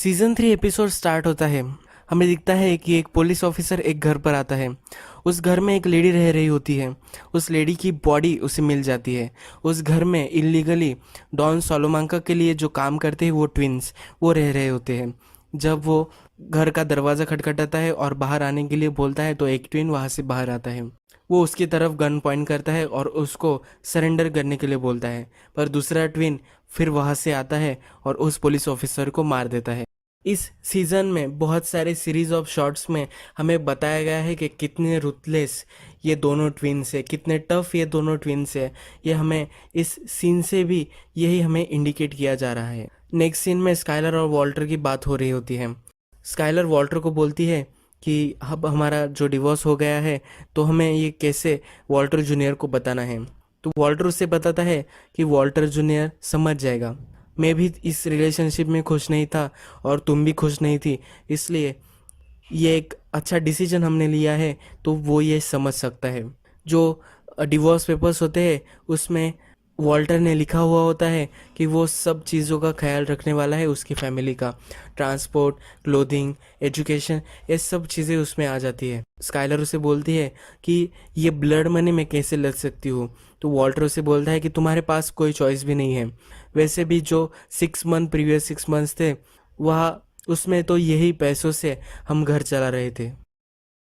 Season 3 episode start होता है। हमें दिखता है कि एक पुलिस ऑफिसर एक घर पर आता है। उस घर में एक लेडी रह रही होती है। उस लेडी की बॉडी उसे मिल जाती है। उस घर में इलीगली डॉन सोलोमांका के लिए जो काम करते हैं वो ट्विंस वो रह रहे होते हैं। जब वो घर का दरवाज़ा खटखटाता है और बाहर आने के लिए बोलता है तो एक ट्विन वहाँ से बाहर आता है। वो उसकी तरफ गन पॉइंट करता है और उसको सरेंडर करने के लिए बोलता है, पर दूसरा ट्विन फिर वहाँ से आता है और उस पुलिस ऑफिसर को मार देता है। इस सीज़न में बहुत सारे सीरीज ऑफ शॉट्स में हमें बताया गया है कि कितने रुथलेस ये दोनों ट्विन्स है, कितने टफ ये दोनों ट्विन्स है। ये हमें इस सीन से भी यही हमें इंडिकेट किया जा रहा है। नेक्स्ट सीन में स्काइलर और वॉल्टर की बात हो रही होती है। स्काइलर वॉल्टर को बोलती है कि अब हमारा जो डिवोर्स हो गया है तो हमें ये कैसे वॉल्टर जूनियर को बताना है। तो वॉल्टर उससे बताता है कि वॉल्टर जूनियर समझ जाएगा। मैं भी इस रिलेशनशिप में खुश नहीं था और तुम भी खुश नहीं थी, इसलिए ये एक अच्छा डिसीजन हमने लिया है, तो वो ये समझ सकता है। जो डिवोर्स पेपर्स होते हैं उसमें वॉल्टर ने लिखा हुआ होता है कि वो सब चीज़ों का ख्याल रखने वाला है, उसकी फैमिली का ट्रांसपोर्ट, क्लोथिंग, एजुकेशन, ये सब चीज़ें उसमें आ जाती है। स्काइलर उसे बोलती है कि ये ब्लड मनी मैं कैसे लग सकती हूँ। तो वॉल्टर उसे बोलता है कि तुम्हारे पास कोई चॉइस भी नहीं है। वैसे भी जो 6 मंथ प्रीवियस 6 मंथ्स थे वह उसमें तो यही पैसों से हम घर चला रहे थे।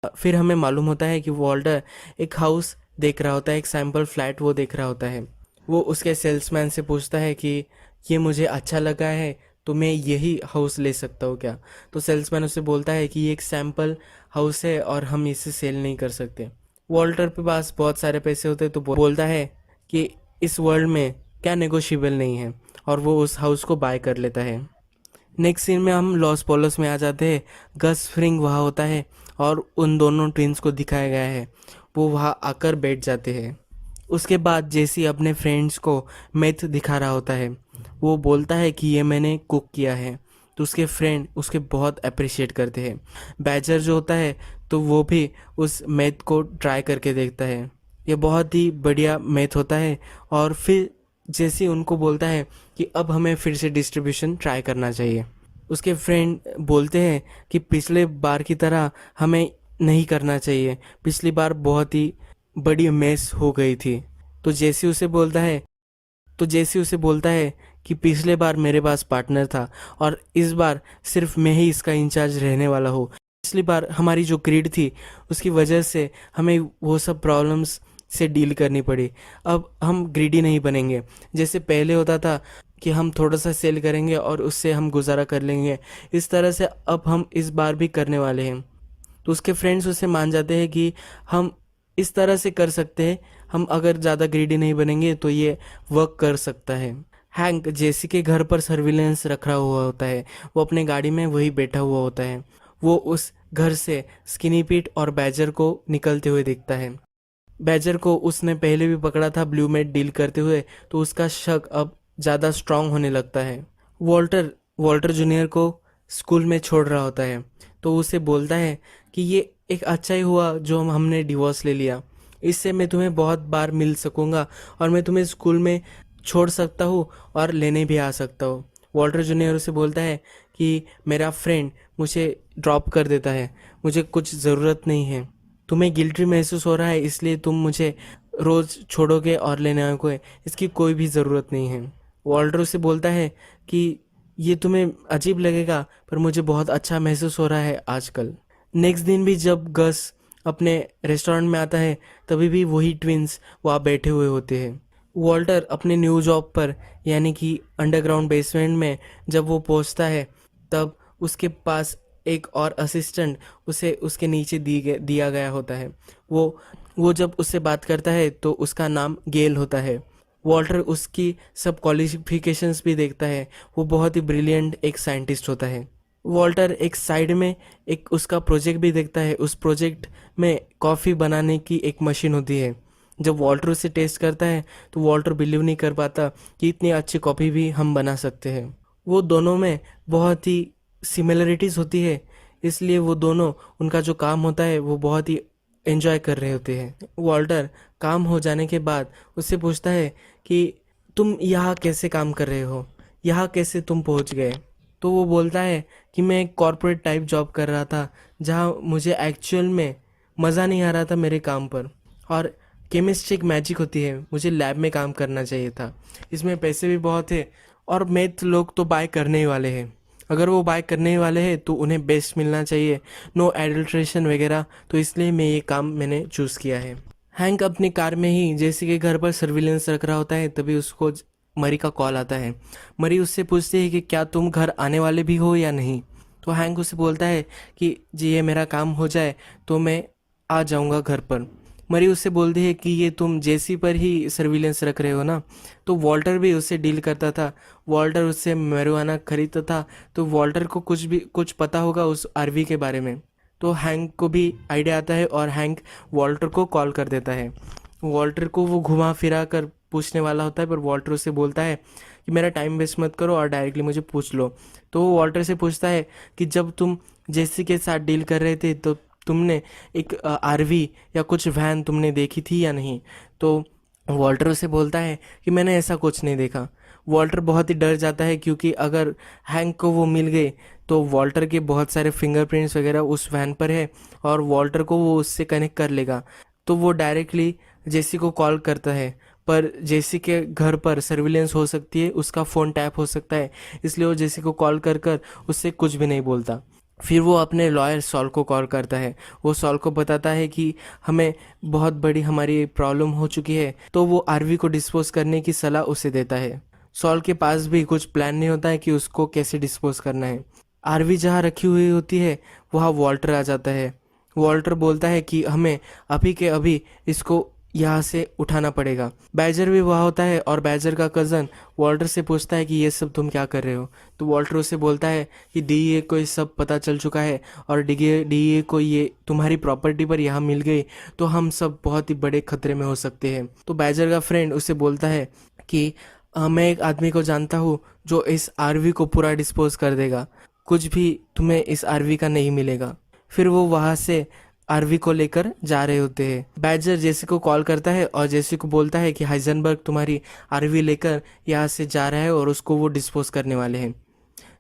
फिर हमें मालूम होता है कि वॉल्टर एक हाउस देख रहा होता है, एक सैम्पल फ्लैट वो देख रहा होता है। वो उसके सेल्समैन से पूछता है कि ये मुझे अच्छा लगा है तो मैं यही हाउस ले सकता हूँ क्या। तो सेल्समैन उसे बोलता है कि ये एक सैम्पल हाउस है और हम इसे सेल नहीं कर सकते। वॉल्टर के पास बहुत सारे पैसे होते तो बोलता है कि इस वर्ल्ड में क्या नेगोशिएबल नहीं है, और वो उस हाउस को बाय कर लेता है। नेक्स्ट सीन में हम लॉस पोलस में आ जाते हैं। गस फ्रिंग वहाँ होता है और उन दोनों ट्विंस को दिखाया गया है। वो वहाँ आकर बैठ जाते हैं। उसके बाद जेसी अपने फ्रेंड्स को मेथ दिखा रहा होता है। वो बोलता है कि ये मैंने कुक किया है, तो उसके फ्रेंड उसके बहुत अप्रिशिएट करते हैं। बैजर जो होता है तो वो भी उस मेथ को ट्राई करके देखता है। ये बहुत ही बढ़िया मेथ होता है। और फिर जेसी उनको बोलता है कि अब हमें फिर से डिस्ट्रीब्यूशन ट्राई करना चाहिए। उसके फ्रेंड बोलते हैं कि पिछले बार की तरह हमें नहीं करना चाहिए, पिछली बार बहुत ही बड़ी मेस हो गई थी। तो जेसी उसे बोलता है कि पिछले बार मेरे पास पार्टनर था और इस बार सिर्फ मैं ही इसका इंचार्ज रहने वाला हूँ। पिछली बार हमारी जो ग्रिड थी उसकी वजह से हमें वो सब प्रॉब्लम्स से डील करनी पड़ी। अब हम ग्रीडी नहीं बनेंगे जैसे पहले होता था कि हम थोड़ा सा सेल करेंगे और उससे हम गुजारा कर लेंगे। इस तरह से अब हम इस बार भी करने वाले हैं। तो उसके फ्रेंड्स उसे मान जाते हैं कि हम इस तरह से कर सकते हैं, हम अगर ज़्यादा ग्रीडी नहीं बनेंगे तो ये वर्क कर सकता है। हैंक जेसी के घर पर सर्विलेंस रखा हुआ होता है। वो अपने गाड़ी में वही बैठा हुआ होता है। वो उस घर से स्किनी पीट और बैजर को निकलते हुए दिखता है। बैजर को उसने पहले भी पकड़ा था ब्लू मेट डील करते हुए, तो उसका शक अब ज़्यादा स्ट्रांग होने लगता है। वॉल्टर जूनियर को स्कूल में छोड़ रहा होता है, तो उसे बोलता है कि ये एक अच्छा ही हुआ जो हमने डिवोर्स ले लिया। इससे मैं तुम्हें बहुत बार मिल सकूंगा और मैं तुम्हें स्कूल में छोड़ सकता हूँ और लेने भी आ सकता हूँ। वॉल्टर जूनियर उसे बोलता है कि मेरा फ्रेंड मुझे ड्रॉप कर देता है, मुझे कुछ ज़रूरत नहीं है। तुम्हें गिल्टी महसूस हो रहा है इसलिए तुम मुझे रोज़ छोड़ोगे और लेने आओगे, इसकी कोई भी ज़रूरत नहीं है। वॉल्टर उसे बोलता है कि ये तुम्हें अजीब लगेगा पर मुझे बहुत अच्छा महसूस हो रहा है आजकल। नेक्स्ट दिन भी जब गस अपने रेस्टोरेंट में आता है तभी भी वही ट्विंस वहाँ बैठे हुए होते हैं। वॉल्टर अपने न्यू जॉब पर यानी कि अंडरग्राउंड बेसमेंट में जब वो पहुँचता है तब उसके पास एक और असिस्टेंट उसे उसके नीचे दिया गया होता है। वो जब उससे बात करता है तो उसका नाम गेल होता है। वॉल्टर उसकी सब क्वालिफिकेशंस भी देखता है। वो बहुत ही ब्रिलियंट एक साइंटिस्ट होता है। वॉल्टर एक साइड में एक उसका प्रोजेक्ट भी देखता है। उस प्रोजेक्ट में कॉफ़ी बनाने की एक मशीन होती है। जब वॉल्टर उसे टेस्ट करता है तो वॉल्टर बिलीव नहीं कर पाता कि इतनी अच्छी कॉफ़ी भी हम बना सकते हैं। वो दोनों में बहुत ही सिमिलरिटीज़ होती है, इसलिए वो दोनों उनका जो काम होता है वो बहुत ही एंजॉय कर रहे होते हैं। वॉल्टर काम हो जाने के बाद उससे पूछता है कि तुम यहाँ कैसे काम कर रहे हो, यहाँ कैसे तुम पहुँच गए। तो वो बोलता है कि मैं एक कॉर्पोरेट टाइप जॉब कर रहा था जहाँ मुझे एक्चुअल में मज़ा नहीं आ रहा था मेरे काम पर। और केमिस्ट्री एक मैजिक होती है, मुझे लैब में काम करना चाहिए था। इसमें पैसे भी बहुत है और मैथ लोग तो बाय करने ही वाले हैं। अगर वो बाय करने ही वाले हैं तो उन्हें बेस्ट मिलना चाहिए, नो एडल्ट्रेशन वगैरह। तो इसलिए ये काम मैंने चूज़ किया है। हैंक अपनी कार में ही जेसी के घर पर सर्विलेंस रख रहा होता है, तभी उसको मरी का कॉल आता है। मरी उससे पूछती है कि क्या तुम घर आने वाले भी हो या नहीं। तो हैंक उसे बोलता है कि जी ये मेरा काम हो जाए तो मैं आ जाऊंगा घर पर। मरी उससे बोलती है कि ये तुम जेसी पर ही सर्विलेंस रख रहे हो ना। तो वॉल्टर भी उससे डील करता था, वॉल्टर उससे मैरिजुआना खरीदता था, तो वॉल्टर को कुछ पता होगा उस आरवी के बारे में। तो हैंक को भी आइडिया आता है और हैंक वॉल्टर को कॉल कर देता है। वॉल्टर को वो घुमा फिरा कर पूछने वाला होता है, पर वॉल्टर उससे बोलता है कि मेरा टाइम वेस्ट मत करो और डायरेक्टली मुझे पूछ लो। तो वो वॉल्टर से पूछता है कि जब तुम जेसी के साथ डील कर रहे थे तो तुमने एक आरवी या कुछ वैन तुमने देखी थी या नहीं। तो वॉल्टर उसे बोलता है कि मैंने ऐसा कुछ नहीं देखा। वॉल्टर बहुत ही डर जाता है क्योंकि अगर हैंक को वो मिल गए तो वॉल्टर के बहुत सारे फिंगरप्रिंट्स वगैरह उस वैन पर है और वॉल्टर को वो उससे कनेक्ट कर लेगा। तो वो डायरेक्टली जेसी को कॉल करता है, पर जेसी के घर पर सर्विलेंस हो सकती है, उसका फ़ोन टैप हो सकता है, इसलिए वो जेसी को कॉल कर कर उससे कुछ भी नहीं बोलता। फिर वो अपने लॉयर सॉल को कॉल करता है। वो सॉल को बताता है कि हमें बहुत बड़ी हमारी प्रॉब्लम हो चुकी है, तो वो आरवी को डिस्पोज करने की सलाह उसे देता है। सॉल के पास भी कुछ प्लान नहीं होता है कि उसको कैसे डिस्पोज करना है। आरवी जहाँ रखी हुई होती है वहाँ वॉल्टर आ जाता है। वॉल्टर बोलता है कि हमें अभी के अभी इसको यहाँ से उठाना पड़ेगा। बैजर भी वहाँ होता है और बैजर का कज़न वॉल्टर से पूछता है कि ये सब तुम क्या कर रहे हो। तो वॉल्टर उसे बोलता है कि डीईए को ये सब पता चल चुका है और डीईए को ये तुम्हारी प्रॉपर्टी पर यहाँ मिल गई तो हम सब बहुत ही बड़े खतरे में हो सकते हैं। तो बैजर का फ्रेंड उसे बोलता है कि मैं एक आदमी को जानता हूँ जो इस आरवी को पूरा डिस्पोज कर देगा, कुछ भी तुम्हें इस आरवी का नहीं मिलेगा। फिर वो वहाँ से आरवी को लेकर जा रहे होते हैं। बैजर जेसी को कॉल करता है और जेसी को बोलता है कि हाइजनबर्ग तुम्हारी आरवी लेकर यहाँ से जा रहा है और उसको वो डिस्पोज करने वाले हैं।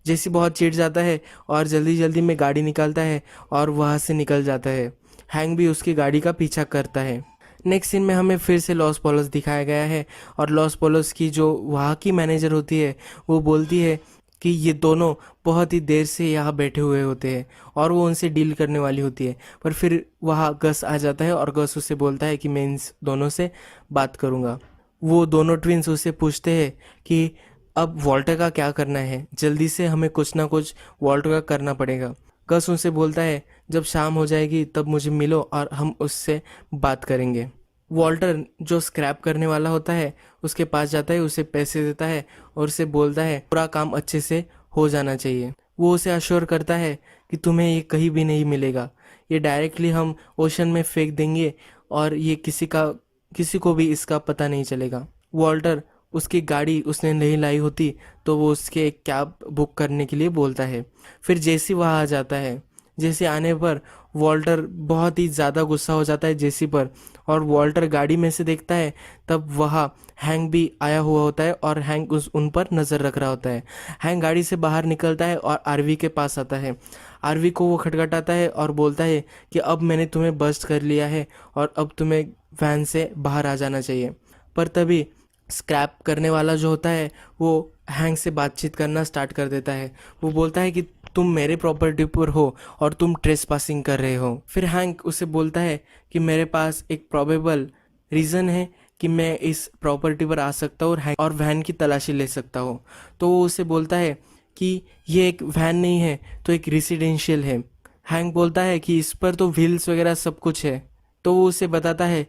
जेसी बहुत चिढ़ जाता है और जल्दी जल्दी में गाड़ी निकालता है और वहाँ से निकल जाता है। हैंक भी उसकी गाड़ी का पीछा करता है। नेक्स्ट सीन में हमें फिर से लॉस पोलोस दिखाया गया है और लॉस पोलोस की जो वहाँ की मैनेजर होती है वो बोलती है कि ये दोनों बहुत ही देर से यहाँ बैठे हुए होते हैं और वो उनसे डील करने वाली होती है। पर फिर वहाँ गस आ जाता है और गस उससे बोलता है कि मैं इन दोनों से बात करूँगा। वो दोनों ट्विंस उससे पूछते हैं कि अब वॉल्टर का क्या करना है, जल्दी से हमें कुछ ना कुछ वॉल्टर का करना पड़ेगा। गस उनसे बोलता है जब शाम हो जाएगी तब मुझे मिलो और हम उससे बात करेंगे। वॉल्टर जो स्क्रैप करने वाला होता है उसके पास जाता है, उसे पैसे देता है और उसे बोलता है पूरा काम अच्छे से हो जाना चाहिए। वो उसे अश्योर करता है कि तुम्हें ये कहीं भी नहीं मिलेगा, ये डायरेक्टली हम ओशन में फेंक देंगे और ये किसी को भी इसका पता नहीं चलेगा। वॉल्टर उसकी गाड़ी उसने नहीं लाई होती तो वो उसके एक कैब बुक करने के लिए बोलता है। फिर जेसी वहाँ आ जाता है। जेसी आने पर वॉल्टर बहुत ही ज़्यादा गुस्सा हो जाता है जेसी पर और वॉल्टर गाड़ी में से देखता है तब वहाँ हैंक भी आया हुआ होता है और हैंक उन पर नज़र रख रहा होता है। हैंक गाड़ी से बाहर निकलता है और आरवी के पास आता है। आरवी को वो खटखटाता है और बोलता है कि अब मैंने तुम्हें बस्ट कर लिया है और अब तुम्हें वैन से बाहर आ जाना चाहिए। पर तभी स्क्रैप करने वाला जो होता है वो हैंक से बातचीत करना स्टार्ट कर देता है। वो बोलता है कि तुम मेरे प्रॉपर्टी पर हो और तुम ट्रेस पासिंग कर रहे हो। फिर हैंक उसे बोलता है कि मेरे पास एक प्रोबेबल रीज़न है कि मैं इस प्रॉपर्टी पर आ सकता हूँ और वैन की तलाशी ले सकता हूँ। तो वो उसे बोलता है कि ये एक वैन नहीं है तो एक रेसिडेंशियल है। हैंक बोलता है कि इस पर तो व्हील्स वगैरह सब कुछ है। तो वो उसे बताता है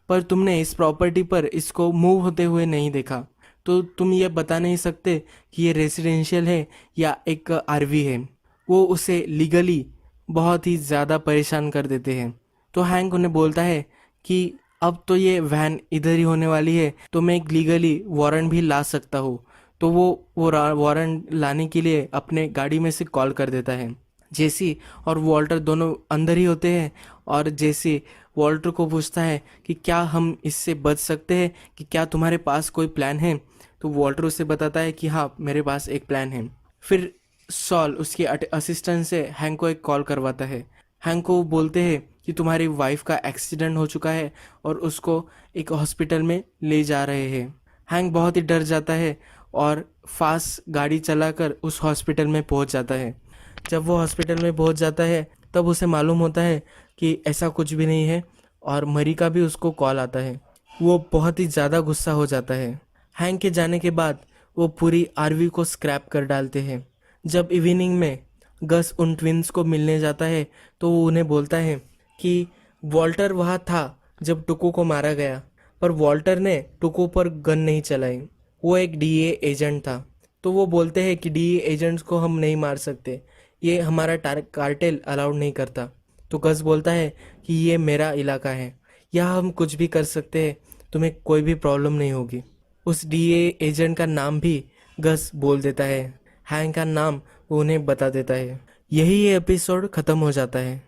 पर तुमने इस प्रॉपर्टी पर इसको मूव होते हुए नहीं देखा, तो तुम ये बता नहीं सकते कि ये रेसिडेंशियल है या एक आरवी है। वो उसे लीगली बहुत ही ज़्यादा परेशान कर देते हैं। तो हैंक उन्हें बोलता है कि अब तो ये वैन इधर ही होने वाली है तो मैं एक लीगली वारंट भी ला सकता हूँ। तो वो वारंट लाने के लिए अपने गाड़ी में से कॉल कर देता है। जेसी और वॉल्टर दोनों अंदर ही होते हैं और जेसी वॉल्टर को पूछता है कि क्या हम इससे बच सकते हैं, कि क्या तुम्हारे पास कोई प्लान है। तो वॉल्टर उसे बताता है कि हाँ मेरे पास एक प्लान है। फिर सॉल उसके असिस्टेंट से हैंक को एक कॉल करवाता है। हैंक को बोलते हैं कि तुम्हारी वाइफ का एक्सीडेंट हो चुका है और उसको एक हॉस्पिटल में ले जा रहे हैं। हैंक बहुत ही डर जाता है और फास्ट गाड़ी चलाकर उस हॉस्पिटल में पहुंच जाता है। जब वो हॉस्पिटल में पहुंच जाता है तब उसे मालूम होता है कि ऐसा कुछ भी नहीं है और मरी का भी उसको कॉल आता है। वो बहुत ही ज़्यादा गुस्सा हो जाता है। हैंक के जाने के बाद वो पूरी आरवी को स्क्रैप कर डालते हैं। जब इवनिंग में गस उन ट्विंस को मिलने जाता है तो वो उन्हें बोलता है कि वॉल्टर वहाँ था जब टुको को मारा गया, पर वॉल्टर ने टुको पर गन नहीं चलाई। वो एक डीए एजेंट था। तो वो बोलते हैं कि डीए एजेंट्स को हम नहीं मार सकते, ये हमारा कार्टेल अलाउड नहीं करता। तो गस बोलता है कि ये मेरा इलाका है, यहाँ हम कुछ भी कर सकते हैं, तुम्हें कोई भी प्रॉब्लम नहीं होगी। उस डीए एजेंट का नाम भी गस बोल देता है। हैंक का नाम वो उन्हें बता देता है। यही ये एपिसोड ख़त्म हो जाता है।